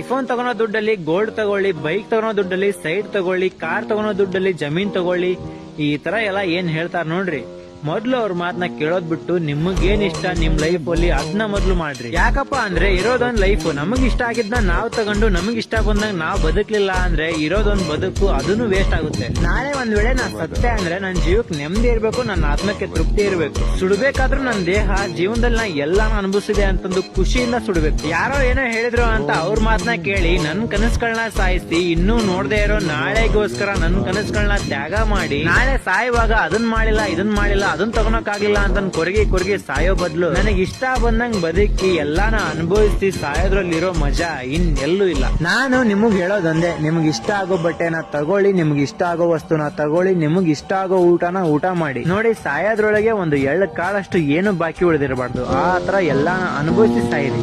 IPhone ತಗೊಳೋ ದುಡ್ಡಲ್ಲಿ gold ತಗೊಳ್ಳಿ, bike ತಗೊಳೋ ದುಡ್ಡಲ್ಲಿ ಸೈಟ್ ತಗೊಳ್ಳಿ, ಕಾರ್ ತಗೊಳೋ ದುಡ್ಡಲ್ಲಿ ಜಮೀನ್ ತಗೊಳ್ಳಿ, ಈ ತರ ಎಲ್ಲ ಏನ್ ಹೇಳ್ತಾರ ನೋಡ್ರಿ. ಮೊದ್ಲು ಅವ್ರ ಮಾತನ್ನ ಕೇಳೋದ್ ಬಿಟ್ಟು ನಿಮಗೇನ್ ಇಷ್ಟ ನಿಮ್ ಲೈಫ್ ಅಲ್ಲಿ ಅದನ್ನ ಮೊದ್ಲು ಮಾಡ್ರಿ. ಯಾಕಪ್ಪ ಅಂದ್ರೆ ಇರೋದೊಂದ್ ಲೈಫ್, ನಮಗ್ ಇಷ್ಟ ಆಗಿದ್ನ ನಾವ್ ತಗೊಂಡು ನಮಗ್ ಇಷ್ಟ ಬಂದಂಗ ನಾವ್ ಬದುಕ್ಲಿಲ್ಲ ಅಂದ್ರೆ ಇರೋದೊಂದ್ ಬದುಕು ಅದನ್ನು ವೇಸ್ಟ್ ಆಗುತ್ತೆ. ನಾಳೆ ಒಂದ್ ವೇಳೆ ನಾನ್ ಸತ್ತೆ ಅಂದ್ರೆ ನನ್ ಜೀವಕ್ಕೆ ನೆಮ್ಮದಿ ಇರ್ಬೇಕು, ನನ್ನ ಆತ್ಮಕ್ಕೆ ತೃಪ್ತಿ ಇರ್ಬೇಕು. ಸುಡ್ಬೇಕಾದ್ರೂ ನನ್ ದೇಹ ಜೀವನದಲ್ಲಿ ನಾ ಎಲ್ಲಾನು ಅನುಭವಿಸಿದೆ ಅಂತಂದು ಖುಷಿಯಿಂದ ಸುಡ್ಬೇಕು. ಯಾರೋ ಏನೋ ಹೇಳಿದ್ರು ಅಂತ ಅವ್ರ ಮಾತನ್ನ ಕೇಳಿ ನನ್ ಕನಸುಗಳನ್ನ ಸಾಯಿಸಿ ಇನ್ನೂ ನೋಡದೆ ಇರೋ ನಾಳೆಗೋಸ್ಕರ ನನ್ ಕನಸುಗಳನ್ನ ತ್ಯಾಗ ಮಾಡಿ ನಾಳೆ ಸಾಯುವಾಗ ಅದನ್ ಮಾಡಿಲ್ಲ ಇದನ್ ಮಾಡಿಲ್ಲ ಅದನ್ ತಗೊಳಕ್ಕಾಗಿಲ್ಲ ಅಂತ ಕೊರಗಿ ಸಾಯೋ ಬದ್ಲು ನನಗೆ ಇಷ್ಟ ಬಂದಂಗ್ ಬದುಕಿ ಎಲ್ಲಾನ ಅನುಭವಿಸಿ ಸಾಯೋದ್ರಲ್ಲಿರೋ ಮಜಾ ಇನ್ನೆಲ್ಲೂ ಇಲ್ಲ. ನಾನು ನಿಮಗ್ ಹೇಳೋದೊಂದೇ, ನಿಮಗ್ ಇಷ್ಟ ಆಗೋ ಬಟ್ಟೆನ ತಗೊಳ್ಳಿ, ನಿಮಗ್ ಇಷ್ಟ ಆಗೋ ವಸ್ತುನ ತಗೊಳ್ಳಿ, ನಿಮಗ್ ಇಷ್ಟ ಆಗೋ ಊಟನ ಊಟ ಮಾಡಿ. ನೋಡಿ, ಸಾಯೋದ್ರೊಳಗೆ ಒಂದು ಎಳ್ಳು ಕಾಳಷ್ಟು ಏನು ಬಾಕಿ ಉಳಿದಿರಬಾರ್ದು. ಆ ತರ ಎಲ್ಲಾನ ಅನುಭವಿಸಿ ಸಾಯಿರಿ.